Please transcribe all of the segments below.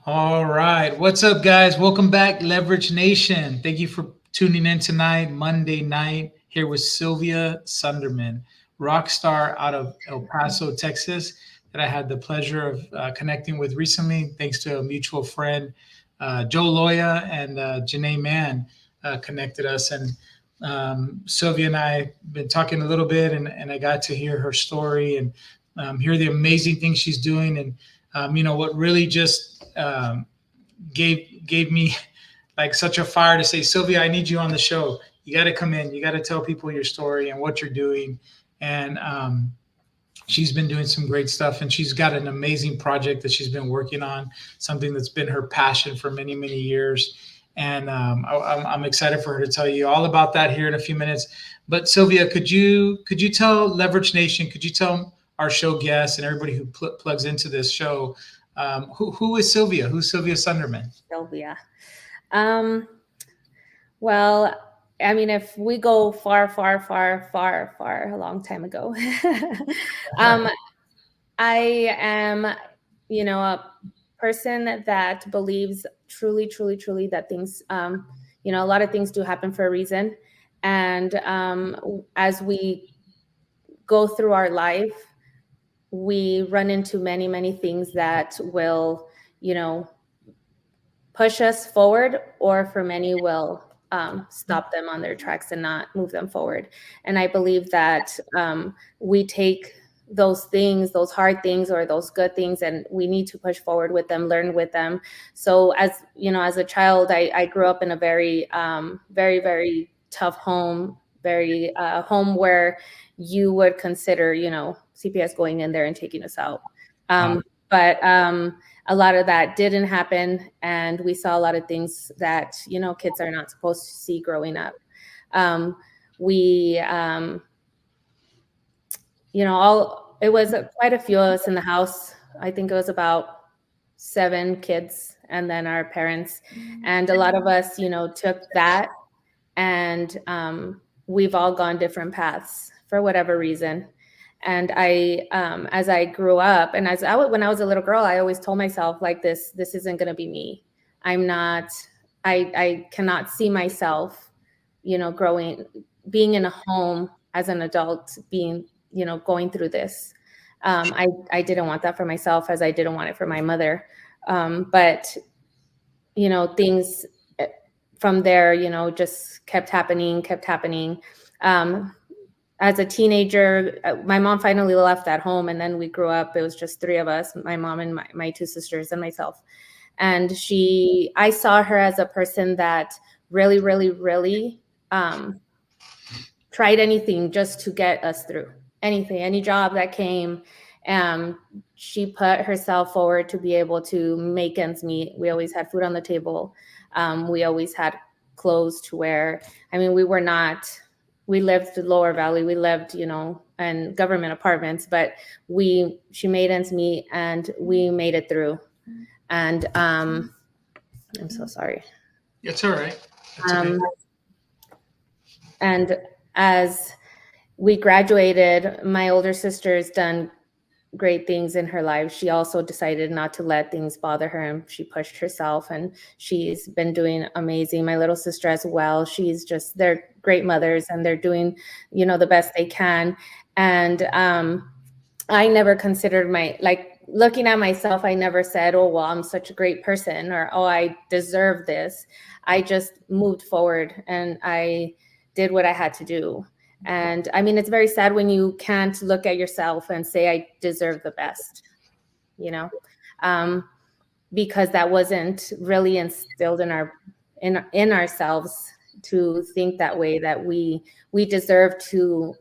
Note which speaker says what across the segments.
Speaker 1: All right. What's up, guys? Welcome back, Leverage Nation. Thank you for tuning in tonight, Monday night, here with Sylvia Sundermann, rock star out of El Paso, Texas, that I had the pleasure of connecting with recently, thanks to a mutual friend, Joe Loya and Janae Mann connected us. And Sylvia and I been talking a little bit, and I got to hear her story and hear the amazing things she's doing. And what really just gave me like such a fire to say, Sylvia, I need you on the show. You got to come in. You got to tell people your story and what you're doing. And she's been doing some great stuff, and she's got an amazing project that she's been working on, something that's been her passion for many, many years. And I'm excited for her to tell you all about that here in a few minutes. But Sylvia, could you tell Leverage Nation, could you tell our show guests and everybody who plugs into this show, who is Sylvia? Who's Sylvia Sundermann?
Speaker 2: Sylvia. Um, well, I mean, if we go far, far, far, far, far, a long time ago, um, I am, a person that believes truly, truly, truly that things, a lot of things do happen for a reason. And as we go through our life, we run into many, many things that will, push us forward, or for many will stop them on their tracks and not move them forward. And I believe that we take those things, those hard things or those good things, and we need to push forward with them, learn with them. So as a child, I grew up in a very, very, very tough home, very home where you would consider, CPS going in there and taking us out. But a lot of that didn't happen. And we saw a lot of things that, kids are not supposed to see growing up. It was quite a few of us in the house. I think it was about 7 kids and then our parents. And a lot of us, took that, and we've all gone different paths for whatever reason. And as I grew up, and when I was a little girl, I always told myself, like, this isn't going to be me. I cannot see myself, being in a home as an adult, going through this. I didn't want that for myself, as I didn't want it for my mother. But, things from there, just kept happening. As a teenager, my mom finally left that home, and then we grew up. It was just 3 of us, my mom and my 2 sisters and myself. And I saw her as a person that really, really, really tried anything just to get us through anything, any job that came. She put herself forward to be able to make ends meet. We always had food on the table. We always had clothes to wear. I mean, we lived in Lower Valley. We lived, in government apartments, but she made ends meet, and we made it through. And I'm so sorry.
Speaker 1: It's all right. It's okay.
Speaker 2: And as we graduated, my older sister's done great things in her life. She also decided not to let things bother her, and she pushed herself, and she's been doing amazing. My little sister as well. They're great mothers, and they're doing, the best they can. And I never considered looking at myself, I never said, oh, well, I'm such a great person, or, oh, I deserve this. I just moved forward, and I did what I had to do. And I mean, it's very sad when you can't look at yourself and say, I deserve the best, because that wasn't really instilled in ourselves to think that way, that we deserve to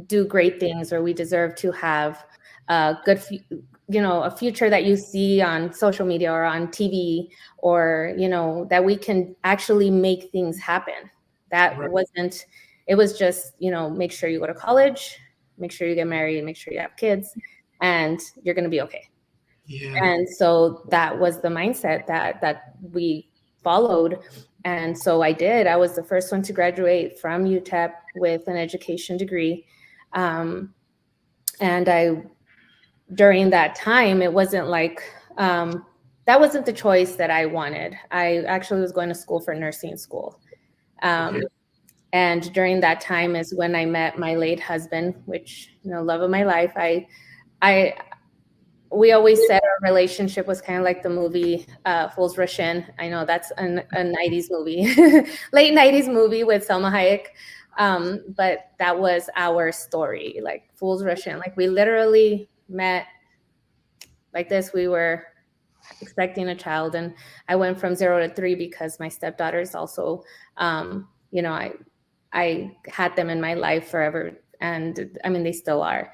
Speaker 2: do great things, or we deserve to have a good, a future that you see on social media or on TV, or, that we can actually make things happen. That wasn't. It was just, make sure you go to college, make sure you get married, make sure you have kids, and you're going to be okay. Yeah. And so that was the mindset that we followed. And so I did. I was the first one to graduate from UTEP with an education degree. And during that time, it wasn't like, that wasn't the choice that I wanted. I actually was going to school for nursing school.
Speaker 1: Okay.
Speaker 2: And during that time is when I met my late husband, which, love of my life. We always said our relationship was kind of like the movie Fools Rush In. I know that's a 90s movie, late 90s movie with Selma Hayek. But that was our story, like Fools Rush In. Like we literally met like this. We were expecting a child, and I went from 0 to 3 because my stepdaughters also, I had them in my life forever, and I mean they still are.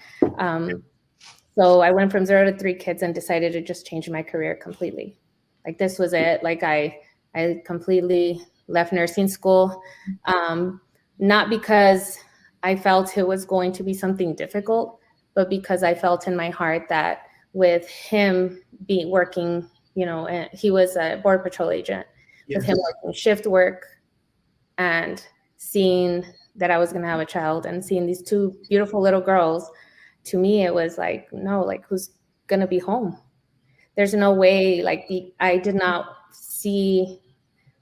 Speaker 2: So I went from 0 to 3 kids and decided to just change my career completely. Like this was it. Like I completely left nursing school, not because I felt it was going to be something difficult, but because I felt in my heart that with him working, he was a border patrol agent,
Speaker 1: Yes.
Speaker 2: with him working shift work and seeing that I was going to have a child and seeing these 2 beautiful little girls, to me, it was like, no, like who's going to be home? There's no way, like I did not see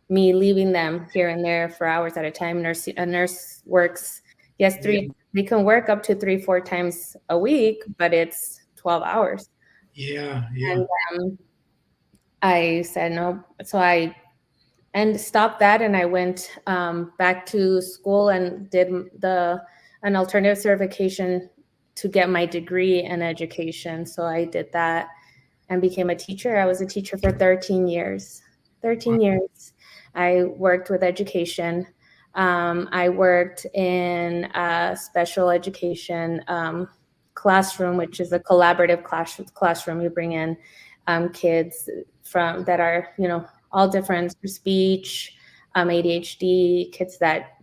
Speaker 2: me leaving them here and there for hours at a time. A nurse works, yes, they can work up to 3-4 times a week, but it's 12 hours.
Speaker 1: Yeah.
Speaker 2: And I said no. So I stopped that, and I went back to school and did an alternative certification to get my degree in education. So I did that and became a teacher. I was a teacher for 13 years. 13 years. I worked with education. I worked in a special education classroom, which is a collaborative classroom. You bring in kids that are, all different, speech, ADHD, kids that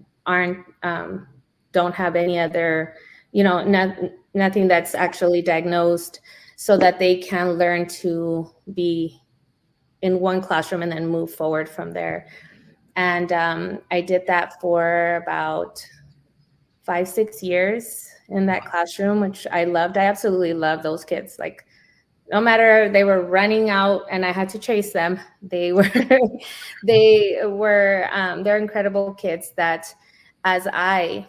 Speaker 2: don't have any other, nothing that's actually diagnosed, so that they can learn to be in one classroom and then move forward from there. And I did that for about 5-6 years in that classroom, which I loved. I absolutely loved those kids. Like, no matter, they were running out and I had to chase them. They're incredible kids that, as I,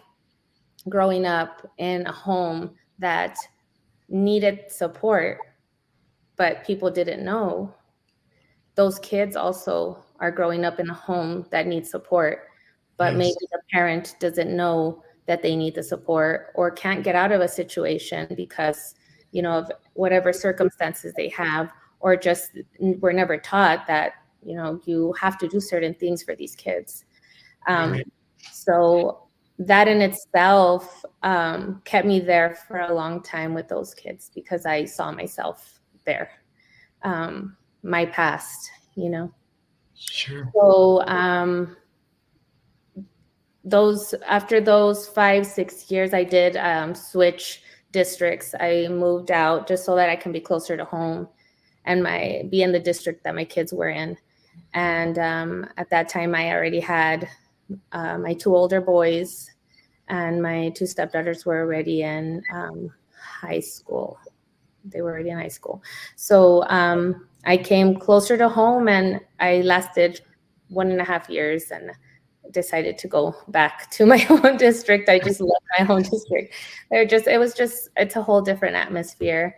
Speaker 2: growing up in a home that needed support, but people didn't know, those kids also are growing up in a home that needs support, but maybe the parent doesn't know that they need the support or can't get out of a situation because, of whatever circumstances they have, or just were never taught that, you have to do certain things for these kids. So that in itself kept me there for a long time with those kids, because I saw myself there. My past,
Speaker 1: Sure.
Speaker 2: So after those 5-6 years, I did switch districts. I moved out just so that I can be closer to home and be in the district that my kids were in. And at that time, I already had my 2 older boys, and my 2 stepdaughters were already in high school. They were already in high school. So I came closer to home, and I lasted 1.5 years and decided to go back to my own district. I just love my own district. It's a whole different atmosphere.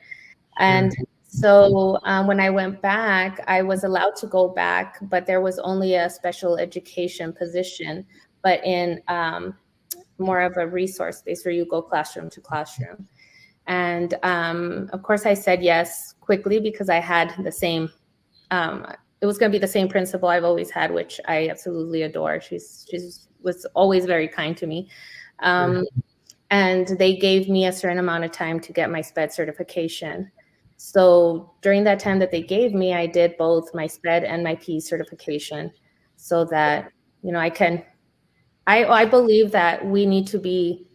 Speaker 2: And so when I went back, I was allowed to go back, but there was only a special education position, but in more of a resource base where you go classroom to classroom. And of course, I said yes quickly because I had the same, it was going to be the same principal I've always had, which I absolutely adore. She was always very kind to me. And they gave me a certain amount of time to get my SPED certification. So during that time that they gave me, I did both my SPED and my PE certification, so that, I believe that we need to be,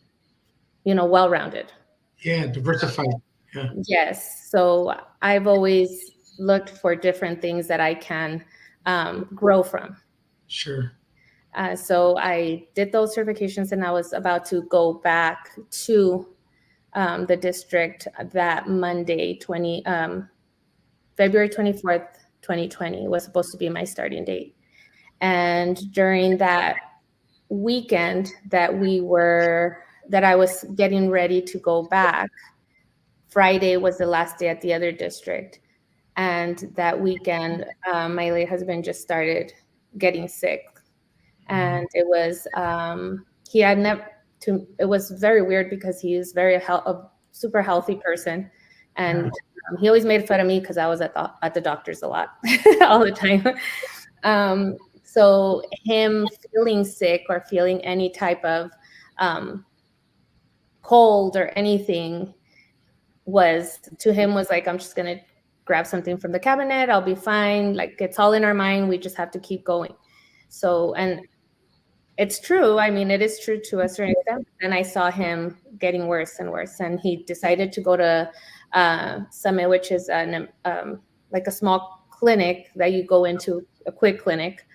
Speaker 2: well-rounded.
Speaker 1: Yeah, diversified. Yeah.
Speaker 2: Yes. So I've always looked for different things that I can grow from.
Speaker 1: Sure.
Speaker 2: So I did those certifications, and I was about to go back to the district that Monday, February 24th, 2020 was supposed to be my starting date. And during that weekend that I was getting ready to go back, Friday was the last day at the other district. And that weekend, my late husband just started getting sick. And it was, he had never, it was very weird because he is a super healthy person. And he always made fun of me because I was at the doctor's a lot, all the time. So him feeling sick or feeling any type of cold or anything was like, I'm just going to grab something from the cabinet. I'll be fine. Like, it's all in our mind. We just have to keep going. So, and it's true. I mean, it is true to a certain extent. And I saw him getting worse and worse. And he decided to go to Summit, which is like a small clinic that you go into, a quick clinic.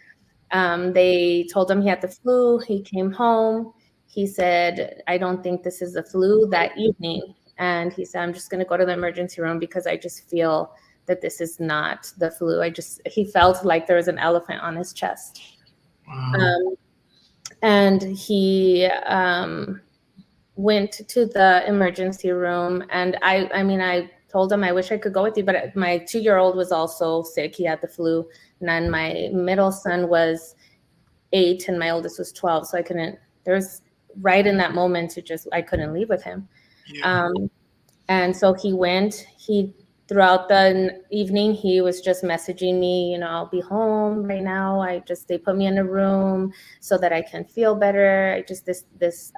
Speaker 2: They told him he had the flu. He came home. He said, I don't think this is the flu that evening. And he said, I'm just going to go to the emergency room because I just feel that this is not the flu. He felt like there was an elephant on his chest. Wow. And he went to the emergency room. And I told him, I wish I could go with you, but my 2-year-old was also sick. He had the flu. And then my middle son was 8 and my oldest was 12. So there was right in that moment I couldn't leave with him. Yeah. And so he went, throughout the evening, he was just messaging me, I'll be home right now. They put me in a room so that I can feel better. This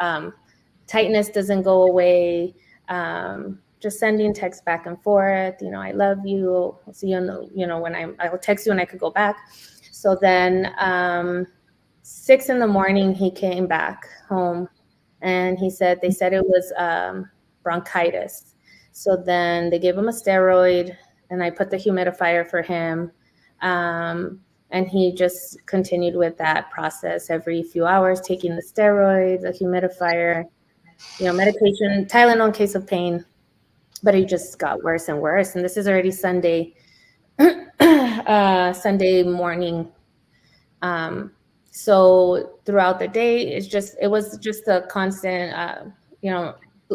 Speaker 2: tightness doesn't go away. Just sending texts back and forth, I love you. I'll see you I'll text you when I could go back. So then 6 a.m, he came back home and they said it was bronchitis. So then they gave him a steroid and I put the humidifier for him. And he just continued with that process every few hours, taking the steroid, the humidifier, medication, Tylenol in case of pain. But he just got worse and worse. And this is already Sunday morning. So throughout the day, it was just a constant,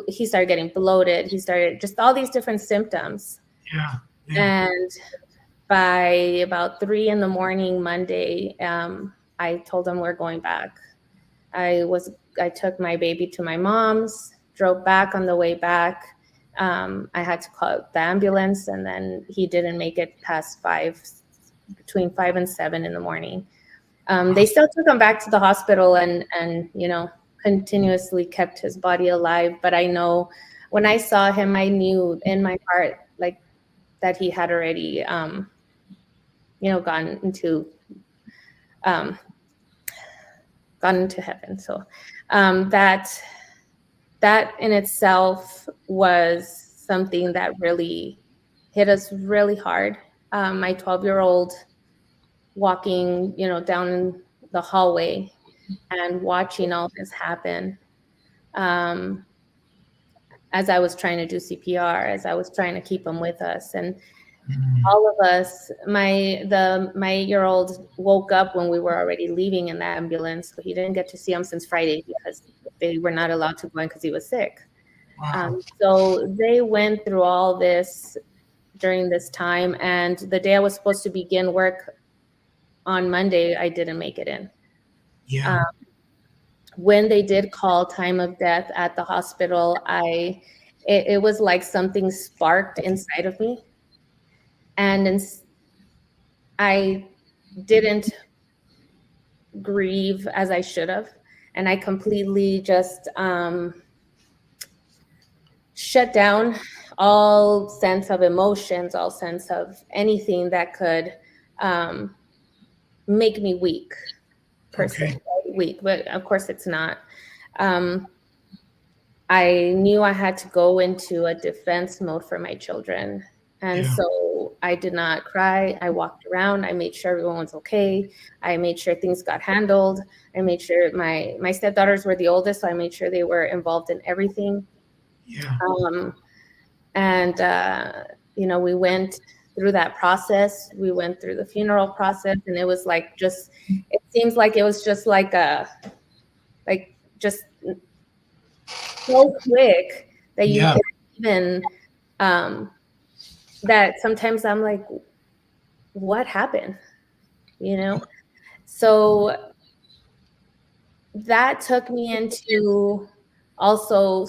Speaker 2: he started getting bloated. He started just all these different symptoms. Yeah. And by about 3 a.m. Monday, I told him we're going back. I took my baby to my mom's, drove back. On the way back, I had to call the ambulance, and then he didn't make it past between 5 and 7 in the morning. They still took him back to the hospital and continuously kept his body alive. But I know when I saw him, I knew in my heart, like, that he had already, gone into heaven. So that in itself was something that really hit us really hard. My 12-year-old walking, down the hallway and watching all this happen, as I was trying to do CPR, as I was trying to keep him with us. And all of us, my 8-year-old woke up when we were already leaving in the ambulance. So he didn't get to see him since Friday because they were not allowed to go in because he was sick. Wow. So they went through all this during this time. And the day I was supposed to begin work on Monday, I didn't make it in. Yeah. When they did call time of death at the hospital, it was like something sparked inside of me. And I didn't grieve as I should have. And I completely just shut down all sense of emotions, all sense of anything that could make me weak, per se. Weak, but of course it's not. I knew I had to go into a defense mode for my children. And so I did not cry. I walked around. I made sure everyone was okay. I made sure things got handled. I made sure my stepdaughters were the oldest, so I made sure they were involved in everything. Yeah. We went through that process. We went through the funeral process, and it was like it seems like it was just like just so quick that you
Speaker 1: Yeah.
Speaker 2: can even that sometimes I'm like, what happened? So that took me into also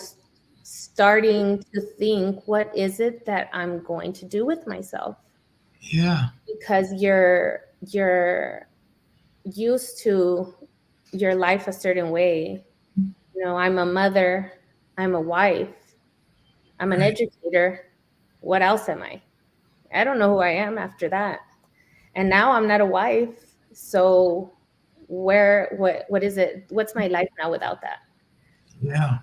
Speaker 2: starting to think, what is it that I'm going to do with myself?
Speaker 1: Yeah.
Speaker 2: Because you're used to your life a certain way. I'm a mother, I'm a wife, I'm an
Speaker 1: Right.
Speaker 2: educator. What else am I? I don't know who I am after that. And now I'm not a wife. So what is it? What's my life now without that?
Speaker 1: Yeah.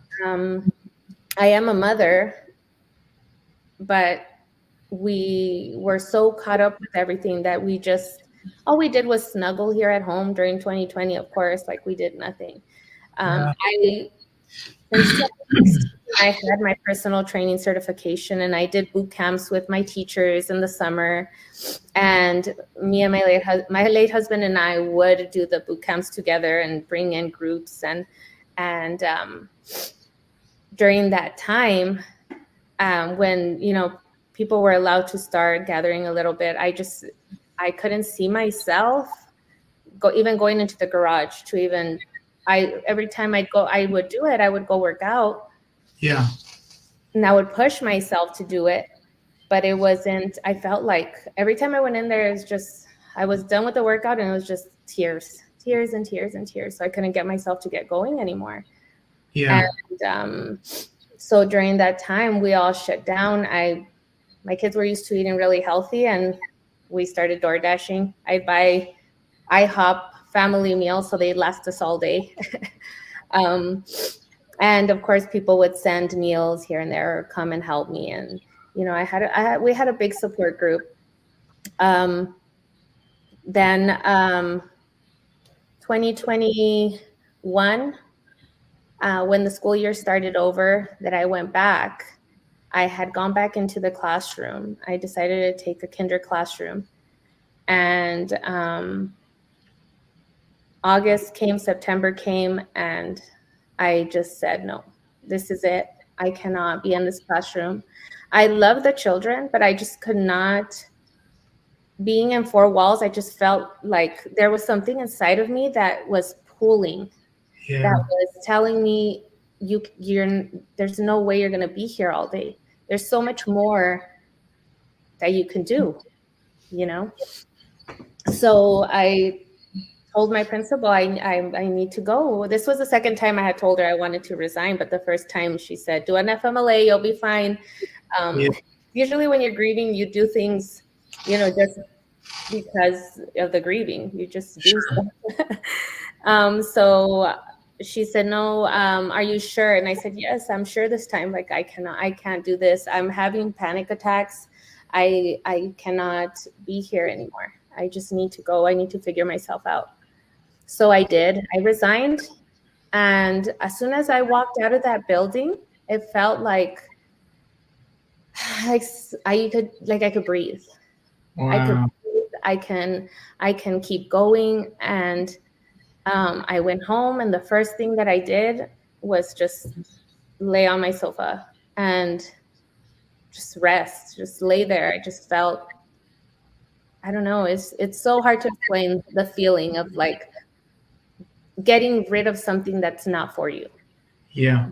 Speaker 2: I am a mother, but we were so caught up with everything that all we did was snuggle here at home during 2020, of course, like we did nothing.
Speaker 1: Yeah.
Speaker 2: In 2016, I had my personal training certification, and I did boot camps with my teachers in the summer. And me and my late husband and I would do the boot camps together and bring in groups. And during that time, when people were allowed to start gathering a little bit, I couldn't see myself even going into the garage to even. Every time I would do it, I would go work out.
Speaker 1: Yeah.
Speaker 2: And I would push myself to do it, but it wasn't. I felt like every time I went in there, I was done with the workout, and it was just tears and tears and tears. So I couldn't get myself to get going anymore.
Speaker 1: Yeah.
Speaker 2: And so during that time, we all shut down. My kids were used to eating really healthy, and we started door dashing. I'd buy IHOP family meals so they'd last us all day. And of course, people would send meals here and there or come and help me. And we had a big support group. Then 2021, when the school year started over, that I went back. I had gone back into the classroom. I decided to take a kinder classroom. And August came, September came, and I just said, no, this is it. I cannot be in this classroom. I love the children, but I just could not. Being in four walls, I just felt like there was something inside of me that was pulling, that was telling me, there's no way you're going to be here all day. There's so much more that you can do, So I told my principal, I need to go. This was the second time I had told her I wanted to resign, but the first time she said, do an FMLA, you'll be fine. Usually when you're grieving, you do things, just because of the grieving. You just do stuff. So she said, no, are you sure? And I said, yes, I'm sure this time. Like, I can't do this. I'm having panic attacks. I cannot be here anymore. I just need to go. I need to figure myself out. So I did. I resigned. And as soon as I walked out of that building, it felt like I could breathe.
Speaker 1: Wow.
Speaker 2: I could breathe. I can keep going. And I went home, and the first thing that I did was just lay on my sofa and just rest, just lay there. I just felt, I don't know, it's so hard to explain the feeling of like getting rid of something that's not for you.
Speaker 1: Yeah.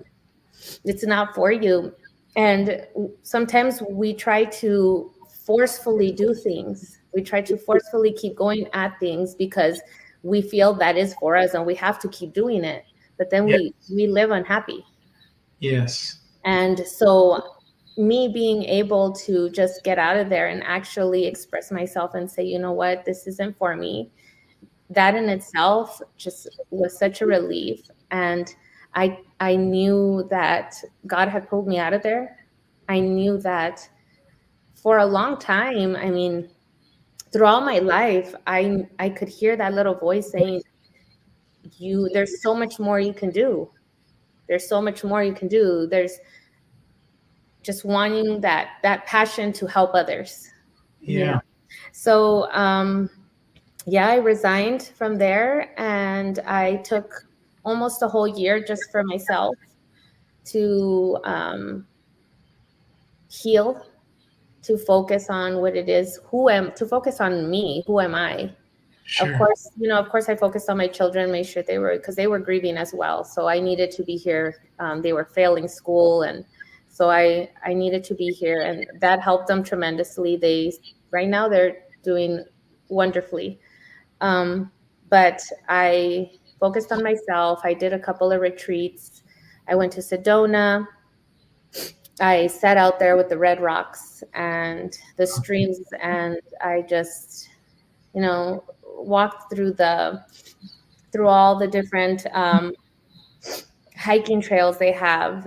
Speaker 2: It's not for you. And sometimes we try to forcefully do things. We try to forcefully keep going at things because we feel that is for us and we have to keep doing it. But then we live unhappy.
Speaker 1: Yes.
Speaker 2: And so me being able to just get out of there and actually express myself and say, you know what, this isn't for me, that in itself just was such a relief. And I knew that God had pulled me out of there. I knew that for a long time, I mean, throughout my life, I could hear that little voice saying, there's so much more you can do. There's so much more you can do. There's just wanting that passion to help others.
Speaker 1: Yeah.
Speaker 2: So, yeah, I resigned from there, and I took almost a whole year just for myself to heal, to focus on what it is, to focus on me, who am I? Of
Speaker 1: Sure.
Speaker 2: course, of course I focused on my children, made sure because they were grieving as well. So I needed to be here. They were failing school. And so I needed to be here, and that helped them tremendously. Right now they're doing wonderfully. But I focused on myself. I did a couple of retreats. I went to Sedona. I sat out there with the red rocks and the streams, and I just, walked through all the different hiking trails they have,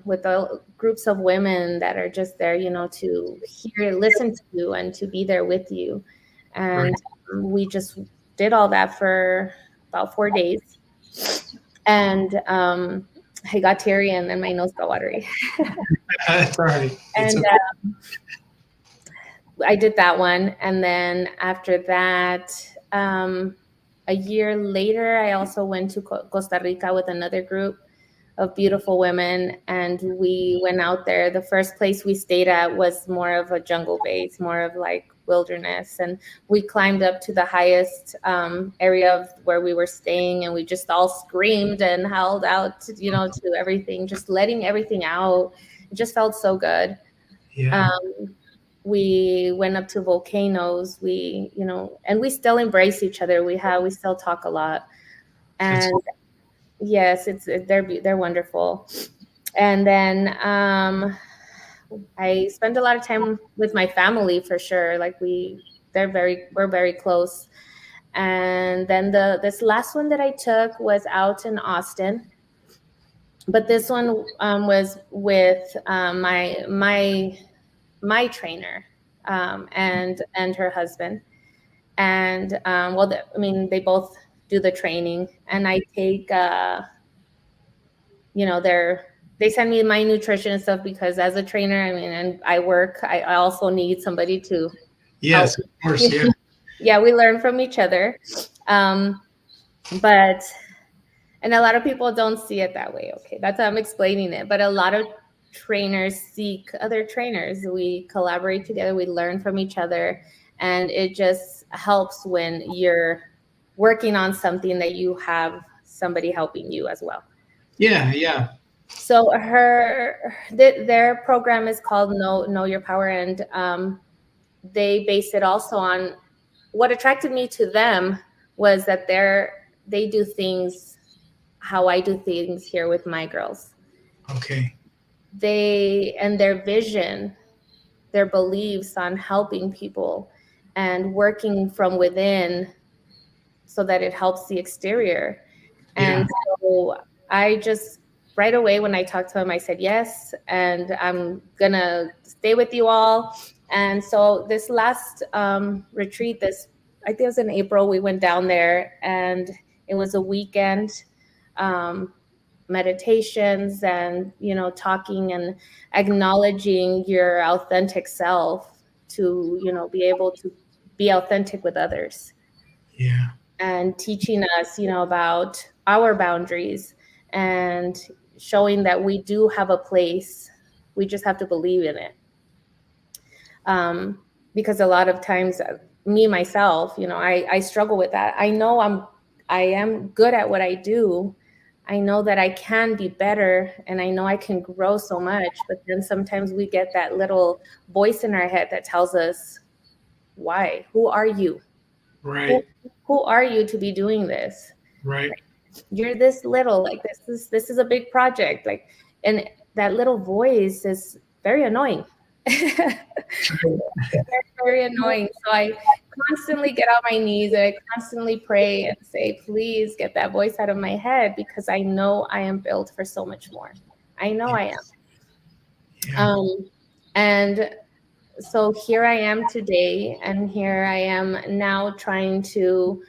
Speaker 2: with the groups of women that are just there, to listen to you and to be there with you. And we just did all that for about 4 days. And I got teary, and then my nose got watery.
Speaker 1: That's all right.
Speaker 2: And I did that one. And then after that, a year later, I also went to Costa Rica with another group of beautiful women. And we went out there. The first place we stayed at was more of a jungle base, more of like wilderness. And we climbed up to the highest area of where we were staying, and we just all screamed and howled out, to everything, just letting everything out. It just felt so good.
Speaker 1: Yeah.
Speaker 2: We went up to volcanoes. And we still embrace each other. We still talk a lot. And yes, they're wonderful. And then I spend a lot of time with my family for sure. Like we're very close. And then this last one that I took was out in Austin. But this one was with my trainer, and her husband. And they both do the training, and I take they send me my nutrition and stuff, because as a trainer, and I work, I also need somebody to
Speaker 1: Yes,
Speaker 2: help.
Speaker 1: of course. Yeah.
Speaker 2: Yeah, we learn from each other. But and a lot of people don't see it that way. Okay, that's how I'm explaining it. But a lot of trainers seek other trainers. We collaborate together, we learn from each other, and it just helps when you're working on something that you have somebody helping you as well.
Speaker 1: Yeah.
Speaker 2: So their program is called Know Your Power, and they base it also on what attracted me to them was that they do things how I do things here with my girls.
Speaker 1: Okay.
Speaker 2: Their vision, their beliefs on helping people and working from within so that it helps the exterior. And so I just right away, when I talked to him, I said yes, and I'm gonna stay with you all. And so this last retreat, I think it was in April, we went down there, and it was a weekend. Meditations and talking and acknowledging your authentic self to be able to be authentic with others.
Speaker 1: Yeah.
Speaker 2: And teaching us about our boundaries and showing that we do have a place, we just have to believe in it. Because a lot of times, me myself, I struggle with that. I know I am good at what I do. I know that I can be better, and I know I can grow so much, but then sometimes we get that little voice in our head that tells us, why? Who are you?
Speaker 1: Right.
Speaker 2: Who are you to be doing this?
Speaker 1: Right.
Speaker 2: You're this little, like this is a big project. Like, and that little voice is very annoying. Very annoying. So I constantly get on my knees, and I constantly pray and say, please get that voice out of my head, because I know I am built for so much more. I know I am.
Speaker 1: Yeah.
Speaker 2: And so here I am today, and here I am now trying to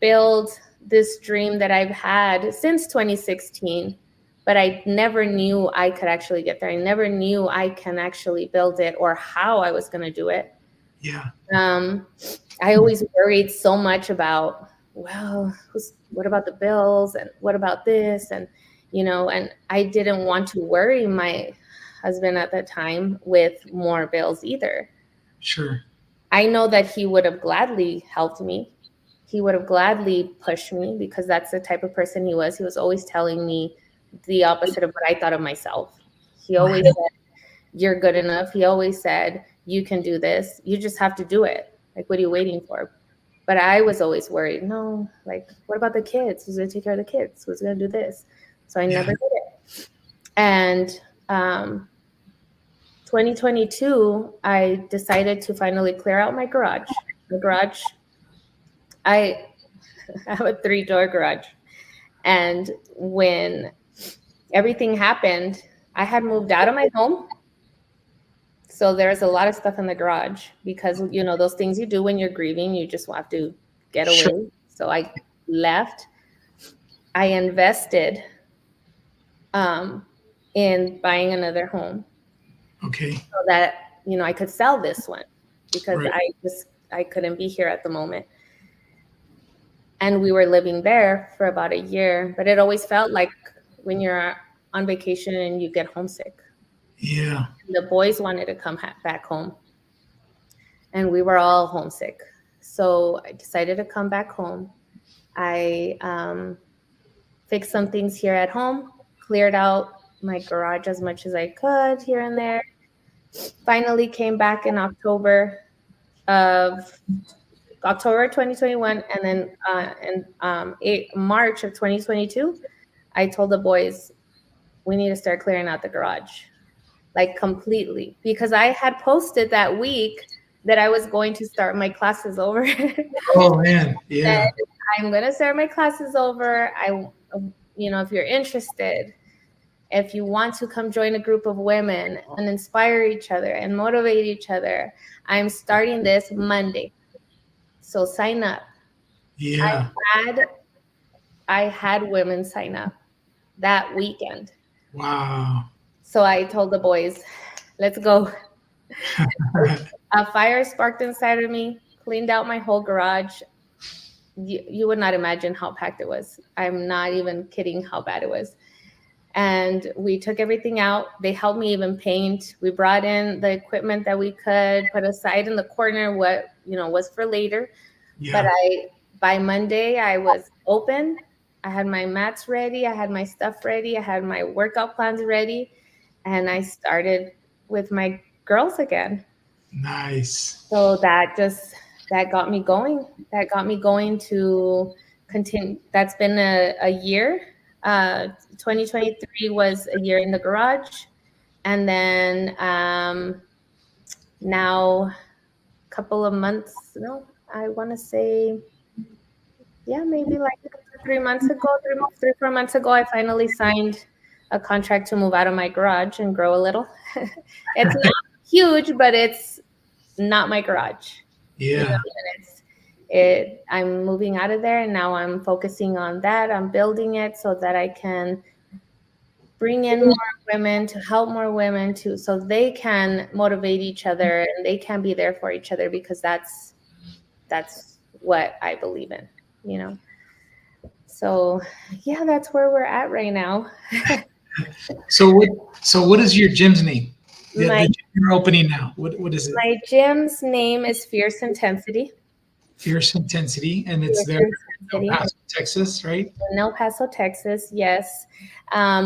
Speaker 2: build this dream that I've had since 2016. But I never knew I could actually get there. I never knew I can actually build it or how I was going to do it.
Speaker 1: Yeah.
Speaker 2: I always worried so much about, well, what about the bills and what about this? And, and I didn't want to worry my husband at the time with more bills either.
Speaker 1: Sure.
Speaker 2: I know that he would have gladly helped me. He would have gladly pushed me because that's the type of person he was. He was always telling me the opposite of what I thought of myself. He always
Speaker 1: Right.
Speaker 2: said, "You're good enough." He always said, "You can do this. You just have to do it. Like, what are you waiting for?" But I was always worried. No, like, what about the kids? Who's going to take care of the kids? Who's going to do this? So I never did it. And 2022, I decided to finally clear out my garage. The garage, I have a 3-door garage. And when everything happened, I had moved out of my home. So there's a lot of stuff in the garage because, those things you do when you're grieving, you just have to get away.
Speaker 1: Sure.
Speaker 2: So I left. I invested in buying another home.
Speaker 1: Okay.
Speaker 2: So that, I could sell this one because
Speaker 1: Right.
Speaker 2: I couldn't be here at the moment. And we were living there for about a year, but it always felt like when you're on vacation and you get homesick.
Speaker 1: Yeah.
Speaker 2: The boys wanted to come back home and we were all homesick. So I decided to come back home. I fixed some things here at home, cleared out my garage as much as I could here and there. Finally came back in October 2021, and then in March of 2022, I told the boys, we need to start clearing out the garage, like completely, because I had posted that week that I was going to start my classes over.
Speaker 1: Oh man. Yeah.
Speaker 2: I'm going to start my classes over. If you're interested, if you want to come join a group of women and inspire each other and motivate each other, I'm starting this Monday. So sign up.
Speaker 1: Yeah.
Speaker 2: I had women sign up that weekend.
Speaker 1: Wow.
Speaker 2: So I told the boys, let's go. A fire sparked inside of me, cleaned out my whole garage. You would not imagine how packed it was. I'm not even kidding how bad it was. And we took everything out. They helped me even paint. We brought in the equipment that we could put aside in the corner, what was for later.
Speaker 1: Yeah.
Speaker 2: But by Monday, I was open. I had my mats ready. I had my stuff ready. I had my workout plans ready. And I started with my girls again.
Speaker 1: Nice.
Speaker 2: So that got me going. That got me going to continue. That's been a year. 2023 was a year in the garage. And then now a couple of months, I want to say, maybe like 3 months ago, 4 months ago, I finally signed a contract to move out of my garage and grow a little. It's not huge, but it's not my garage.
Speaker 1: Yeah.
Speaker 2: I'm moving out of there and now I'm focusing on that. I'm building it so that I can bring in more women, to help more women so they can motivate each other and they can be there for each other, because that's what I believe in, So that's where we're at right now.
Speaker 1: So what is your gym's name? The gym you're opening now. What is it?
Speaker 2: My gym's name is Fierce Intensity.
Speaker 1: Fierce Intensity, and it's there in El Paso, Texas, right?
Speaker 2: In El Paso, Texas, yes.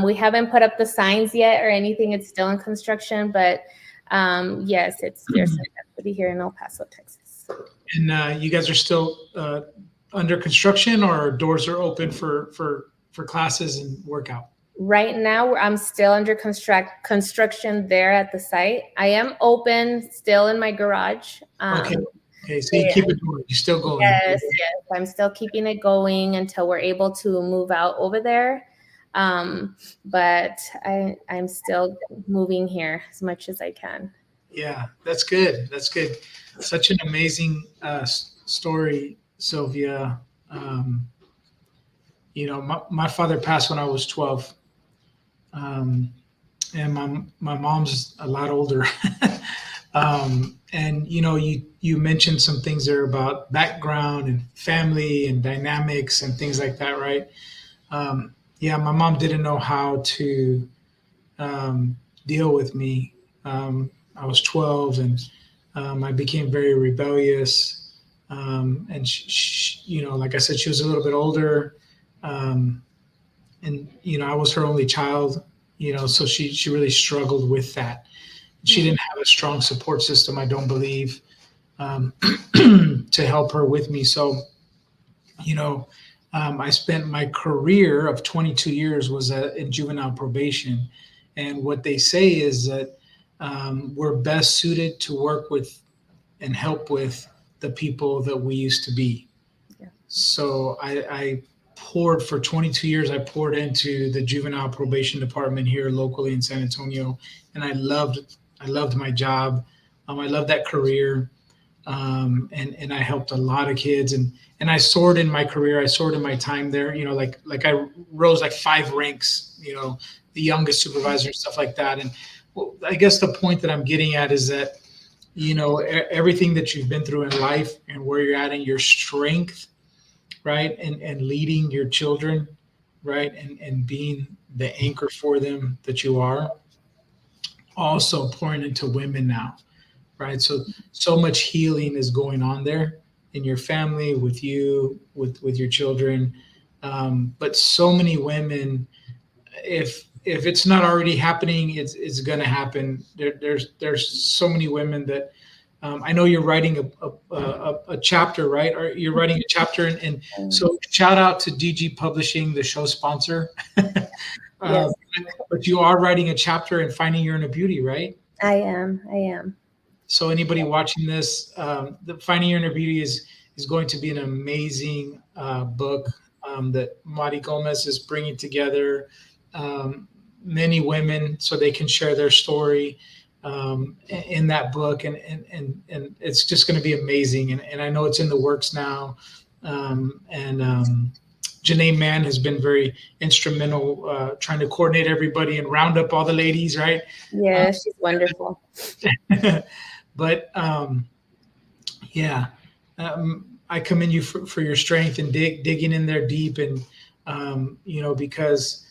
Speaker 2: We haven't put up the signs yet or anything. It's still in construction, but yes, it's Fierce Intensity here in El Paso, Texas.
Speaker 1: And you guys are still under construction, or doors are open for classes and workout?
Speaker 2: Right now, I'm still under construction there at the site. I am open still in my garage.
Speaker 1: Okay, so you keep it going. You still going?
Speaker 2: Yes. I'm still keeping it going until we're able to move out over there. But I'm still moving here as much as I can.
Speaker 1: Yeah, that's good. That's good. Such an amazing story, Sylvia. My father passed when I was 12. And my mom's a lot older, And you mentioned some things there about background and family and dynamics and things like that, right? Yeah, my mom didn't know how to deal with me. I was 12, and I became very rebellious. And like I said, she was a little bit older, um, and I was her only child. So she really struggled with that. She didn't have a strong support system, I don't believe, um, to help her with me. So, you know, I spent my career of 22 years was in juvenile probation, and what they say is that we're best suited to work with and help with the people that we used to be.
Speaker 2: Yeah.
Speaker 1: So I poured for 22 years. I poured into the juvenile probation department here locally in San Antonio, and I loved my job. I loved that career, and I helped a lot of kids, and I soared in my career. I soared in my time there. Like I rose like 5 ranks. The youngest supervisor and stuff like that. And well, I guess the point that I'm getting at is that everything that you've been through in life and where you're at in your strength, right, and leading your children, right, and being the anchor for them that you are, also pouring into women now, right? So much healing is going on there in your family, with you, with your children, but so many women, if it's not already happening, it's going to happen. There's so many women that I know you're writing a chapter, right? Or you're writing a chapter, and so shout out to DG Publishing, the show sponsor.
Speaker 2: Yes,
Speaker 1: But you are writing a chapter in Finding Your Inner Beauty, right?
Speaker 2: I am.
Speaker 1: So anybody watching this, the Finding Your Inner Beauty is going to be an amazing book that Mari Gomez is bringing together many women so they can share their story in that book, and it's just going to be amazing. And I know it's in the works now, and Janae Mann has been very instrumental trying to coordinate everybody and round up all the ladies, right?
Speaker 2: Yeah, she's wonderful.
Speaker 1: But yeah, I commend you for your strength and digging in there deep, and because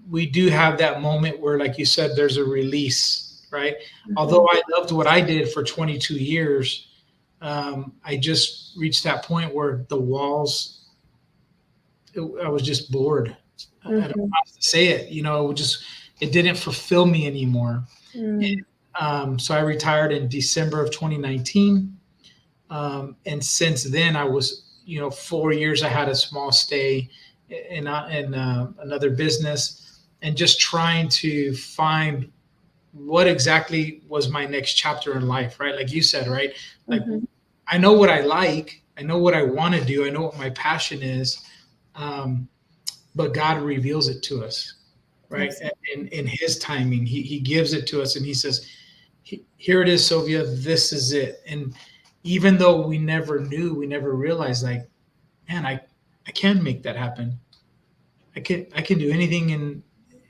Speaker 1: we do have that moment where, like you said, there's a release, right? Although I loved what I did for 22 years, I just reached that point where the walls, I was just bored. I don't know how to say it. It didn't fulfill me anymore. So I retired in December of 2019. And since then, I was, 4 years, I had a small stay in another business, and just trying to find what exactly was my next chapter in life, right? Like you said, right? Like, I know what I like, I know what I want to do, I know what my passion is, but God reveals it to us, right? In His timing, He gives it to us, and He says, "Here it is, Sylvia. This is it." And even though we never knew, we never realized, like, man, I can make that happen. I can do anything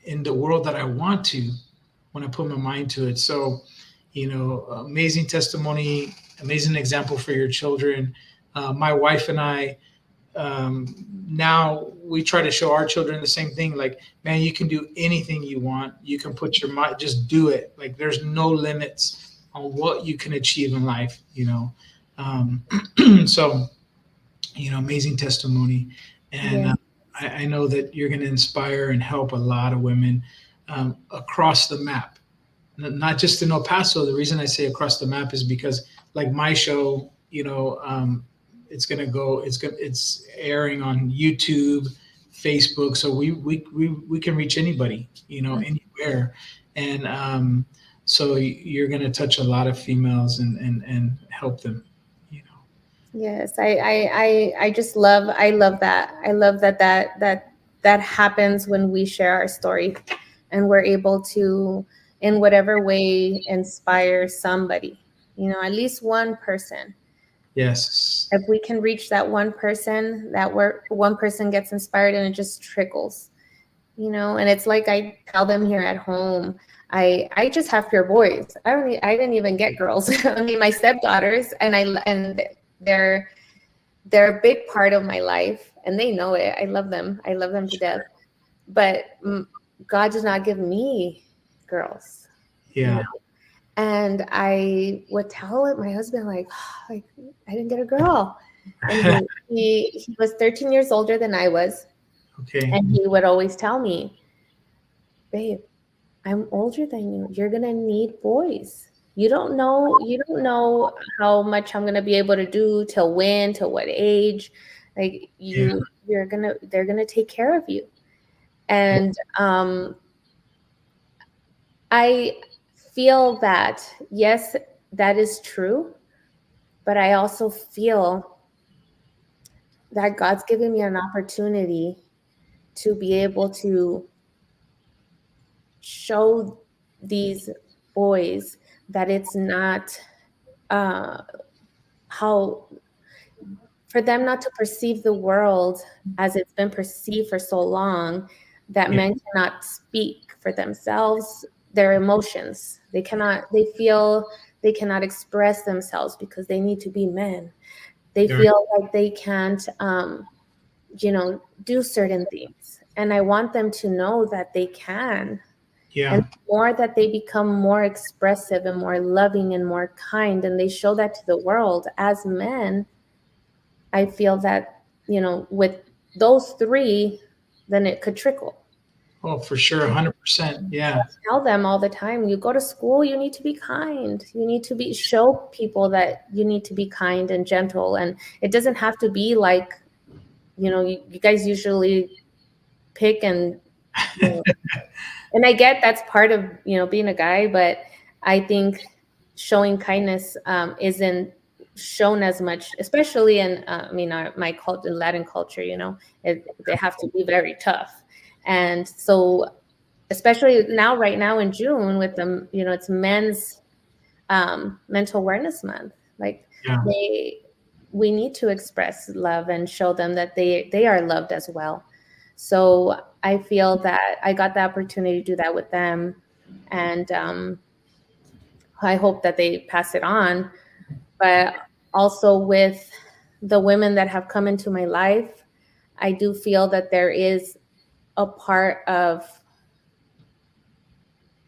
Speaker 1: in the world that I want to when I put my mind to it. So, amazing testimony, amazing example for your children. My wife and I, now we try to show our children the same thing. Like, man, you can do anything you want. You can put your mind, just do it. Like, there's no limits on what you can achieve in life. So, amazing testimony, and I know that you're going to inspire and help a lot of women across the map, not just in El Paso. The reason I say across the map is because, like my show, it's airing on YouTube, Facebook, so we can reach anybody, anywhere, and so you're going to touch a lot of females and help them.
Speaker 2: Yes, I just love that. I love that happens when we share our story, and we're able to, in whatever way, inspire somebody, at least one person.
Speaker 1: Yes.
Speaker 2: If we can reach that one person, one person gets inspired, and it just trickles, and it's like I tell them here at home, I just have pure boys. I didn't even get girls. I mean, my stepdaughters, and they're a big part of my life, and they know it. I love them. I love them to death. But God did not give me girls.
Speaker 1: Yeah.
Speaker 2: You know? And I would tell my husband, like I didn't get a girl. And he was 13 years older than I was.
Speaker 1: Okay.
Speaker 2: And he would always tell me, babe, I'm older than you. You're gonna need boys. You don't know how much I'm gonna be able to do, till when, till what age. Like they're gonna take care of you. And I feel that, yes, that is true, but I also feel that God's given me an opportunity to be able to show these boys that it's not how, for them not to perceive the world as it's been perceived for so long, that men cannot speak for themselves, their emotions. They feel they cannot express themselves because they need to be men. They feel like they can't, do certain things. And I want them to know that they can.
Speaker 1: Yeah.
Speaker 2: And the more that they become more expressive and more loving and more kind, and they show that to the world as men, I feel that, with those three, then it could trickle.
Speaker 1: Oh, for sure. 100%. Yeah.
Speaker 2: I tell them all the time, you go to school, you need to be kind. You need to show people that you need to be kind and gentle. And it doesn't have to be like, you guys usually pick and, and I get that's part of, being a guy, but I think showing kindness isn't shown as much, especially in, my culture, Latin culture, they have to be very tough. And so, especially right now in June with them, it's Men's Mental Awareness Month. Like we need to express love and show them that they are loved as well. So I feel that I got the opportunity to do that with them, and I hope that they pass it on. But also with the women that have come into my life, I do feel that there is a part of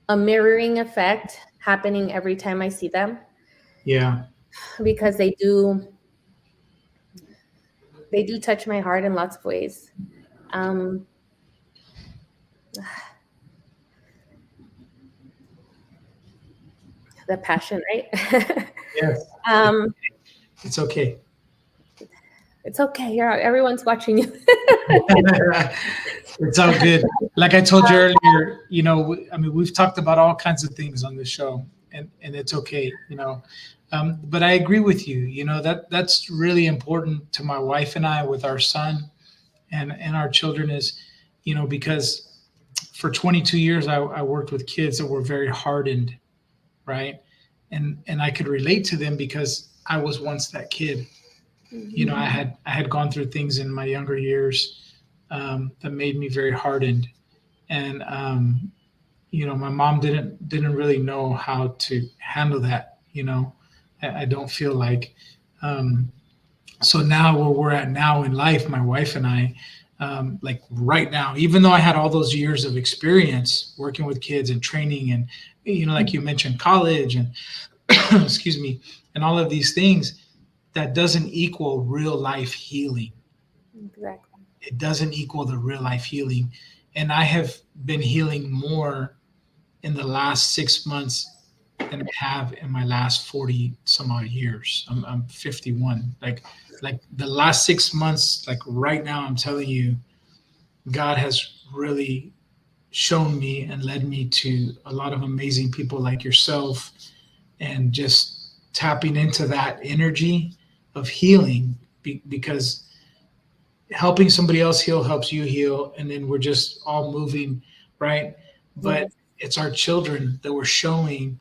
Speaker 2: a mirroring effect happening every time I see them.
Speaker 1: Yeah.
Speaker 2: Because they do touch my heart in lots of ways. The passion, right?
Speaker 1: Yes. It's okay.
Speaker 2: It's okay. Everyone's watching you.
Speaker 1: It's all good. Like I told you earlier, we've talked about all kinds of things on this show, and it's okay, but I agree with you, that's really important to my wife and I with our son and our children is, because for 22 years, I worked with kids that were very hardened, right? And I could relate to them because I was once that kid. Mm-hmm. I had gone through things in my younger years that made me very hardened, and my mom didn't really know how to handle that. I don't feel like. So now where we're at now in life, my wife and I, like right now, even though I had all those years of experience working with kids and training and, like you mentioned, college and excuse me, and all of these things, that doesn't equal real life healing.
Speaker 2: Exactly.
Speaker 1: It doesn't equal the real life healing. And I have been healing more in the last 6 months than I have in my last 40 some odd years. I'm 51. Like the last 6 months, like right now, I'm telling you, God has really shown me and led me to a lot of amazing people like yourself, and just tapping into that energy of healing, because helping somebody else heal helps you heal, and then we're just all moving, right? But it's our children that we're showing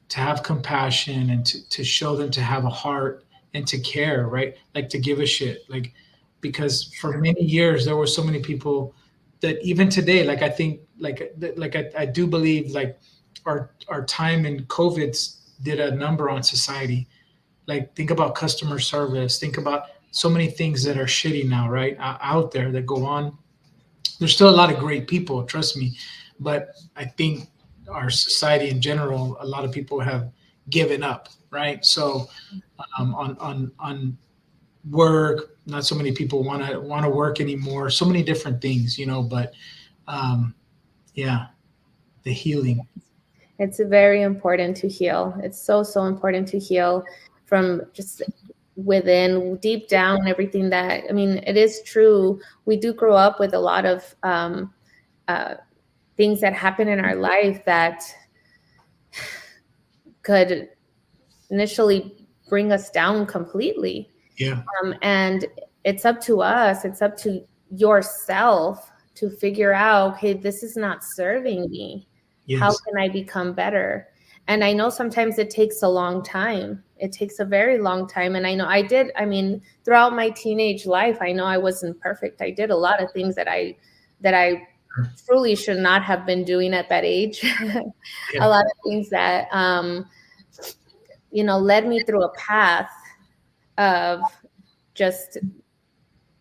Speaker 1: to have compassion and to show them to have a heart and to care, right? Like to give a shit, like, because for many years there were so many people that even today, like I think, I do believe, like our time in COVID did a number on society. Like, think about customer service. Think about so many things that are shitty now, right? Out there that go on. There's still a lot of great people, trust me. But I think our society in general, a lot of people have given up, right? So on work, not so many people want to work anymore. So many different things, but um, yeah, the healing.
Speaker 2: It's very important to heal. It's so, so important to heal from just within, deep down, everything that, I mean, it is true. We do grow up with a lot of things that happen in our life that could initially bring us down completely.
Speaker 1: Yeah.
Speaker 2: And it's up to us, it's up to yourself to figure out, okay, this is not serving me. Yes. How can I become better? And I know sometimes it takes a long time. It takes a very long time. And I know I mean, throughout my teenage life, I know I wasn't perfect. I did a lot of things that I truly should not have been doing at that age. Yeah. A lot of things that, led me through a path of just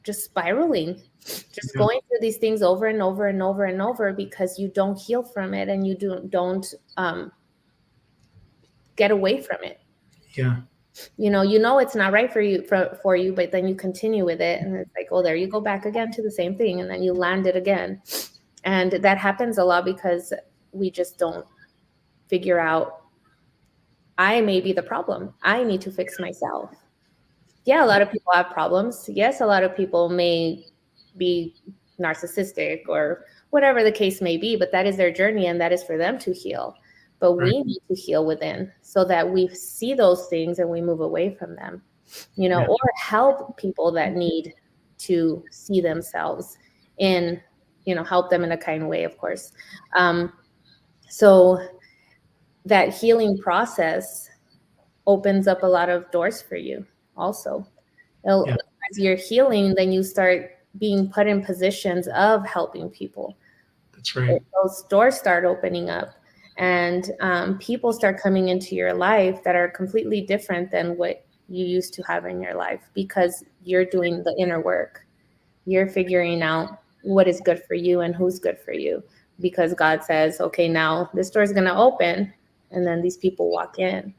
Speaker 2: spiraling, just going through these things over and over and over and over, because you don't heal from it and you don't get away from it.
Speaker 1: Yeah.
Speaker 2: It's not right for you, but then you continue with it, and it's like, oh, there you go back again to the same thing, and then you land it again. And that happens a lot because we just don't figure out, I may be the problem. I need to fix myself. Yeah, a lot of people have problems. Yes, a lot of people may be narcissistic or whatever the case may be, but that is their journey and that is for them to heal. But we need to heal within so that we see those things and we move away from them, or help people that need to see themselves in, help them in a kind way, of course. So that healing process opens up a lot of doors for you also. As you're healing, then you start being put in positions of helping people.
Speaker 1: That's right.
Speaker 2: Those doors start opening up, and people start coming into your life that are completely different than what you used to have in your life, because you're doing the inner work. You're figuring out what is good for you and who's good for you, because God says, okay, now this door is going to open, and then these people walk in.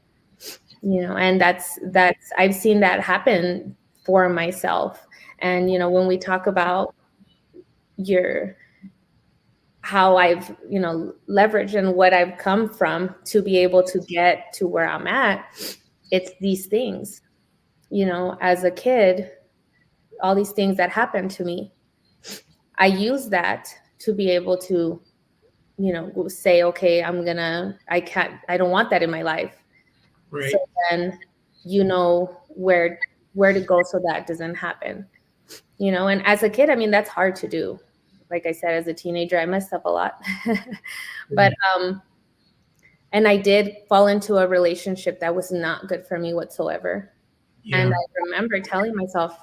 Speaker 2: And that's I've seen that happen for myself. And when we talk about how I've leveraged and what I've come from to be able to get to where I'm at, it's these things. As a kid, all these things that happened to me, I use that to be able to say, okay, I don't want that in my life.
Speaker 1: Right.
Speaker 2: So then where to go so that doesn't happen. And as a kid, I mean, that's hard to do. Like I said, as a teenager, I messed up a lot. But and I did fall into a relationship that was not good for me whatsoever. Yeah. And I remember telling myself,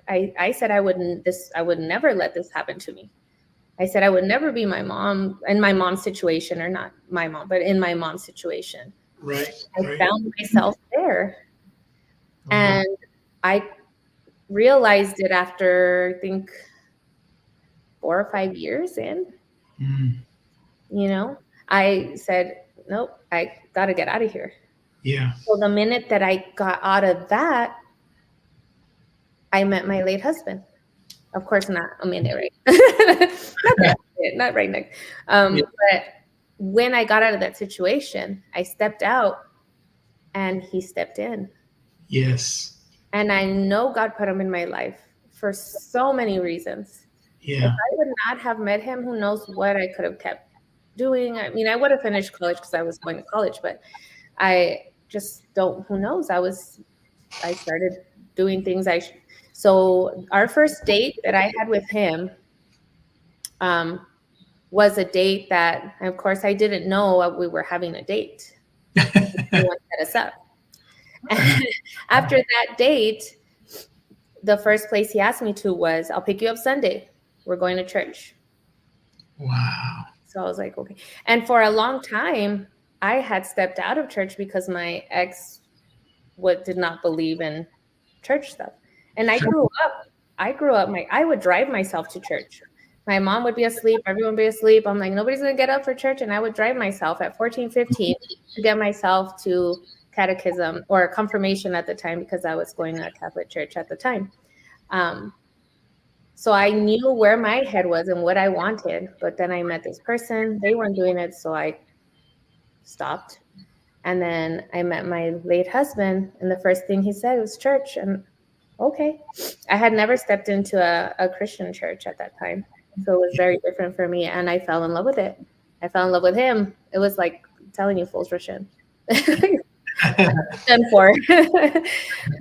Speaker 2: I said I would never let this happen to me. I said I would never be my mom in my mom's situation, or not my mom, but in my mom's situation.
Speaker 1: Right.
Speaker 2: I found myself there. And I realized it after, I think, 4 or 5 years in. I said, nope, I got to get out of here.
Speaker 1: Yeah.
Speaker 2: So the minute that I got out of that, I met my late husband. Of course, not a minute, right? not right next. But when I got out of that situation, I stepped out and he stepped in.
Speaker 1: Yes.
Speaker 2: And I know God put him in my life for so many reasons.
Speaker 1: Yeah.
Speaker 2: If I would not have met him, who knows what I could have kept doing. I mean, I would have finished college because I was going to college, but I just don't, who knows? I started doing things so our first date that I had with him was a date that, of course, I didn't know we were having a date. Someone set us up. And after that date, the first place he asked me to was, I'll pick you up Sunday. We're going to church.
Speaker 1: Wow.
Speaker 2: So I was like, okay. And for a long time, I had stepped out of church because my ex did not believe in church stuff. And I grew up, I would drive myself to church. My mom would be asleep, everyone would be asleep. I'm like, nobody's going to get up for church. And I would drive myself at 14, 15 to get myself to catechism or confirmation at the time, because I was going to a Catholic church at the time. So I knew where my head was and what I wanted. But then I met this person. They weren't doing it, so I stopped. And then I met my late husband, and the first thing he said was church. And okay, I had never stepped into a Christian church at that time. So it was very different for me, and I fell in love with it. I fell in love with him. It was like telling you full Russian. Done for.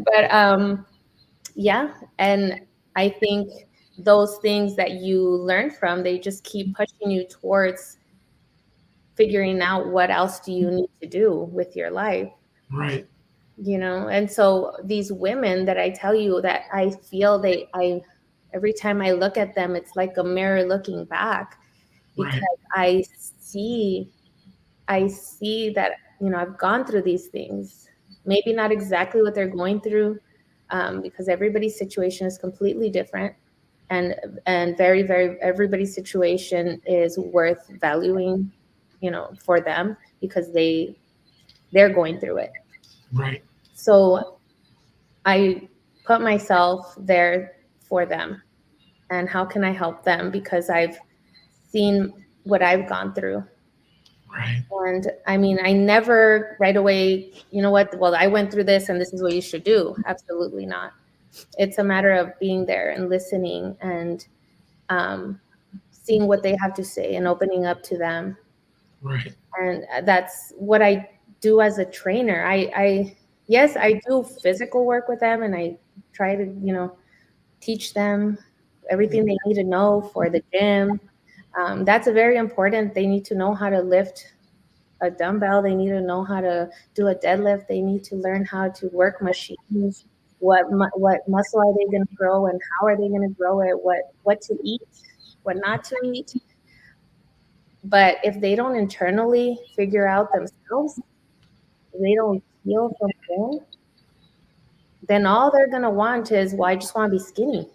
Speaker 2: But yeah, and I think those things that you learn from, they just keep pushing you towards figuring out what else do you need to do with your life.
Speaker 1: Right.
Speaker 2: You know, and so these women that I tell you that I feel every time I look at them, it's like a mirror looking back, because I see that, you know, I've gone through these things, maybe not exactly what they're going through, because everybody's situation is completely different, and very, very, everybody's situation is worth valuing, you know, for them, because they're going through it.
Speaker 1: Right.
Speaker 2: So I put myself there for them, and how can I help them? Because I've seen what I've gone through.
Speaker 1: Right.
Speaker 2: And I mean, I never right away, you know what, well, I went through this and this is what you should do. Absolutely not. It's a matter of being there and listening and seeing what they have to say and opening up to them.
Speaker 1: Right.
Speaker 2: And that's what I do as a trainer. Yes, I do physical work with them, and I try to, you know, teach them everything they need to know for the gym. That's very important. They need to know how to lift a dumbbell. They need to know how to do a deadlift. They need to learn how to work machines. What muscle are they going to grow, and how are they going to grow it? What to eat, what not to eat. But if they don't internally figure out themselves, they don't heal from within, then all they're going to want is, well, I just want to be skinny.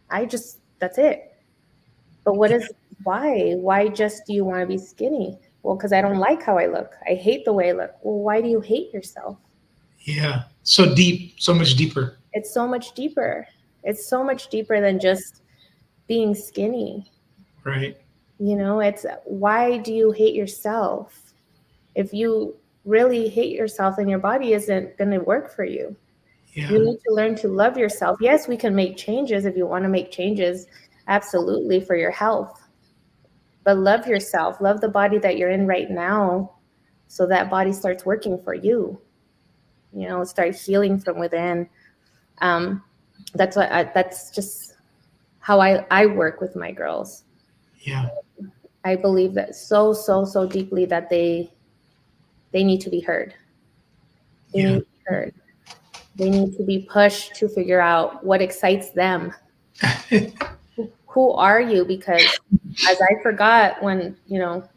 Speaker 2: That's it. But why just do you want to be skinny? Well, because I don't like how I look. I hate the way I look. Well, why do you hate yourself?
Speaker 1: Yeah. So deep, so much deeper.
Speaker 2: It's so much deeper. It's so much deeper than just being skinny.
Speaker 1: Right.
Speaker 2: You know, it's why do you hate yourself? If you really hate yourself, then your body isn't going to work for you. Yeah. You need to learn to love yourself. Yes, we can make changes if you want to make changes, absolutely, for your health. But love yourself. Love the body that you're in right now, so that body starts working for you. You know, start healing from within. That's just how I work with my girls.
Speaker 1: Yeah.
Speaker 2: I believe that so deeply that they need to be heard. They need to be heard. They need to be pushed to figure out what excites them. Who are you? Because as I forgot when, you know,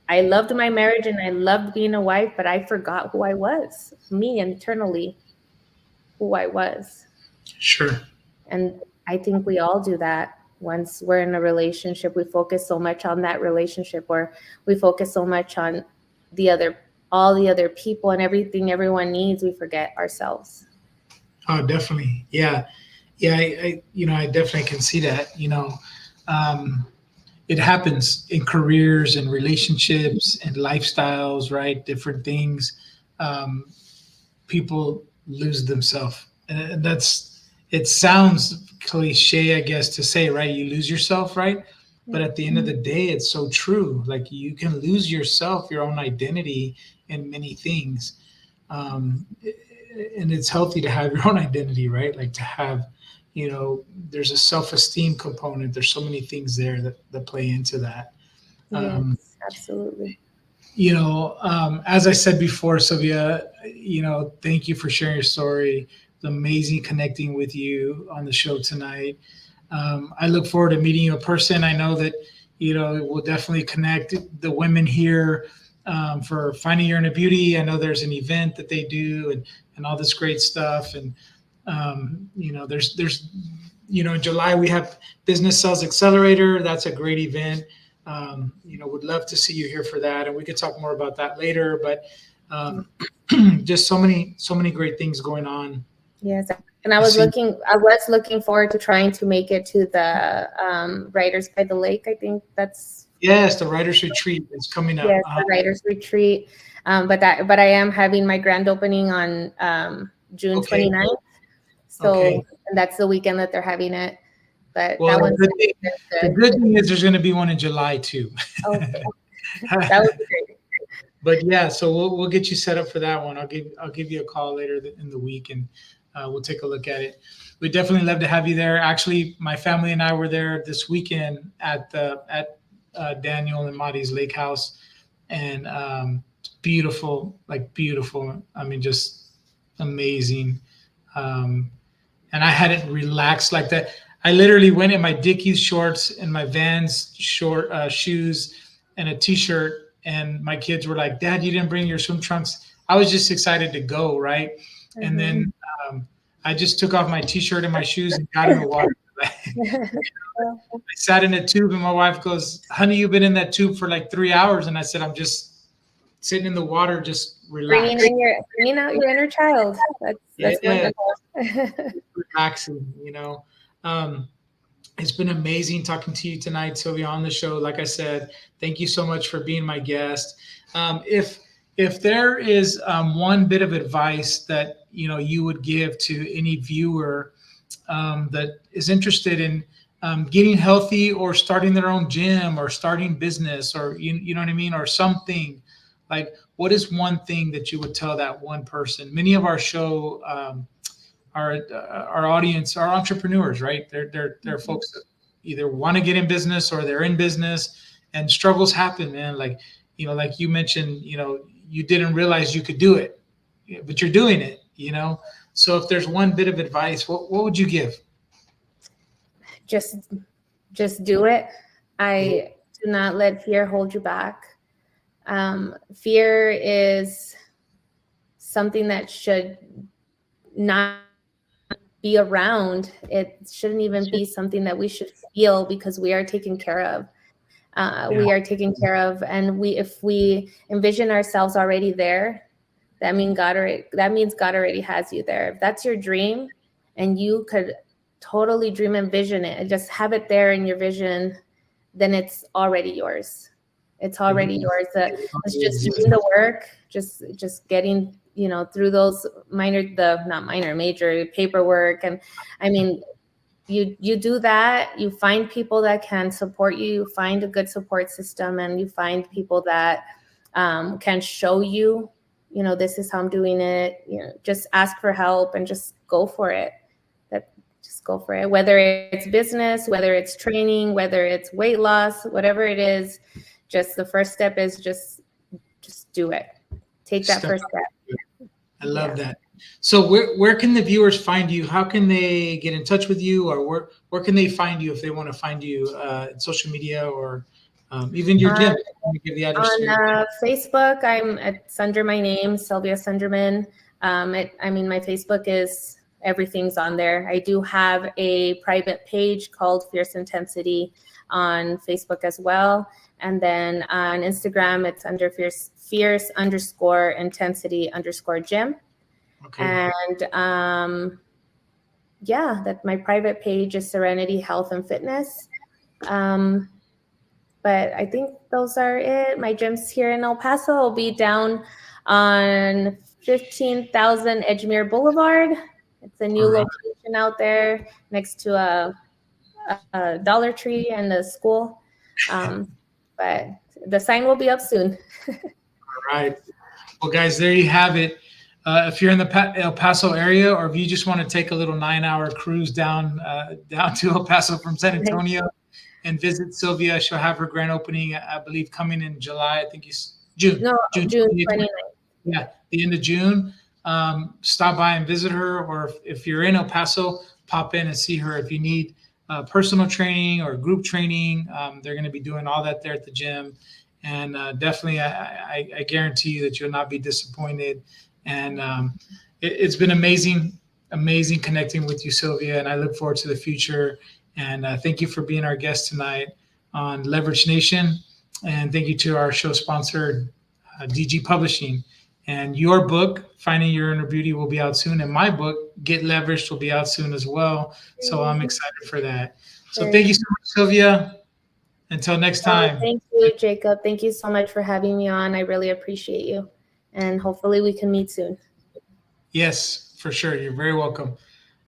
Speaker 2: I loved my marriage and I loved being a wife, but I forgot who I was, me internally, who I was.
Speaker 1: Sure.
Speaker 2: And I think we all do that. Once we're in a relationship, we focus so much on that relationship, or we focus so much on all the other people and everything everyone needs, we forget ourselves.
Speaker 1: Oh, definitely. Yeah. Yeah. I definitely can see that, it happens in careers and relationships and lifestyles, right? Different things. People lose themselves, and it sounds cliche, I guess, to say, right? You lose yourself, right? But at the end of the day, it's so true. Like, you can lose yourself, your own identity in many things. And it's healthy to have your own identity, right? Like, to have, there's a self-esteem component. There's so many things there that play into that.
Speaker 2: Yes, absolutely.
Speaker 1: As I said before, Sylvia, thank you for sharing your story. It's amazing connecting with you on the show tonight. I look forward to meeting you in person. I know that, we'll definitely connect. The women here, for finding your inner beauty. I know there's an event that they do and all this great stuff. And, there's, in July we have Business Sales Accelerator. That's a great event. Would love to see you here for that. And we could talk more about that later, but just so many great things going on.
Speaker 2: Yes. And I was looking forward to trying to make it to the Writers by the Lake. I think that's.
Speaker 1: Yes, the Writers Retreat is coming up.
Speaker 2: Yes, the Writers Retreat. But I am having my grand opening on June 29th. So and that's the weekend that they're having it. But
Speaker 1: the good thing is there's going to be one in July too.
Speaker 2: Okay. That would be great.
Speaker 1: But yeah, so we'll get you set up for that one. I'll give you a call later in the week, and we'll take a look at it. We'd definitely love to have you there. Actually, my family and I were there this weekend at Daniel and Marty's lake house, and beautiful. I mean, just amazing. And I hadn't relaxed like that. I literally went in my Dickies shorts and my Vans shoes and a t-shirt, and my kids were like, "Dad, you didn't bring your swim trunks." I was just excited to go, right? Mm-hmm. And then I just took off my t-shirt and my shoes and got in the water. I sat in a tube, and my wife goes, "Honey, you've been in that tube for like 3 hours." And I said, "I'm just sitting in the water, just relaxing."
Speaker 2: Bringing out your inner child. That's wonderful.
Speaker 1: Relaxing, It's been amazing talking to you tonight, Sylvia, on the show. Like I said, thank you so much for being my guest. If there is one bit of advice that you would give to any viewer that is interested in getting healthy or starting their own gym or starting business, or you know what I mean, or something, like, what is one thing that you would tell that one person? Many of our show, our audience are entrepreneurs, right? They're folks that either want to get in business or they're in business, and struggles happen, man. Like you mentioned, you didn't realize you could do it, but you're doing it, So if there's one bit of advice, what would you give?
Speaker 2: Just do it. I do not let fear hold you back. Fear is something that should not be around. It shouldn't even be something that we should feel, because we are taken care of. We are taken care of, and if we envision ourselves already there, that means God already has you there. If that's your dream, and you could totally dream and vision it and just have it there in your vision, then it's already yours. It's already yours. It's just doing the work, just getting through those major paperwork. And I mean, you do that, you find people that can support you, find a good support system, and you find people that can show you, this is how I'm doing it. Just ask for help and just go for it. Just go for it. Whether it's business, whether it's training, whether it's weight loss, whatever it is, just the first step is just do it. Take that first step.
Speaker 1: I love that. So where can the viewers find you? How can they get in touch with you, or where can they find you if they want to find you in social media, or even your gym? Give the address
Speaker 2: on Facebook, I'm under my name, Sylvia Sundermann. My Facebook is, everything's on there. I do have a private page called Fierce Intensity on Facebook as well. And then on Instagram, it's under Fierce_intensity_gym.
Speaker 1: Okay.
Speaker 2: And that my private page is Serenity Health and Fitness. But I think those are it. My gym's here in El Paso. I'll be down on 15,000 Edgemere Boulevard. It's a new location out there next to a Dollar Tree and a school. But the sign will be up soon.
Speaker 1: All right. Well, guys, there you have it. If you're in the El Paso area, or if you just want to take a little 9-hour cruise down to El Paso from San Antonio and visit Sylvia, she'll have her grand opening, I believe, coming in July. I think it's June.
Speaker 2: No, June 29th.
Speaker 1: Yeah, the end of June. Stop by and visit her, or if you're in El Paso, pop in and see her. If you need personal training or group training, they're going to be doing all that there at the gym. And definitely, I guarantee you that you'll not be disappointed. And it's been amazing connecting with you, Sylvia. And I look forward to the future. And thank you for being our guest tonight on Leverage Nation. And thank you to our show sponsor, DG Publishing. And your book, Finding Your Inner Beauty, will be out soon. And my book, Get Leveraged, will be out soon as well. So I'm excited for that. So thank you so much, Sylvia. Until next time.
Speaker 2: Thank you, Jacob. Thank you so much for having me on. I really appreciate you. And hopefully we can meet soon.
Speaker 1: Yes, for sure. You're very welcome.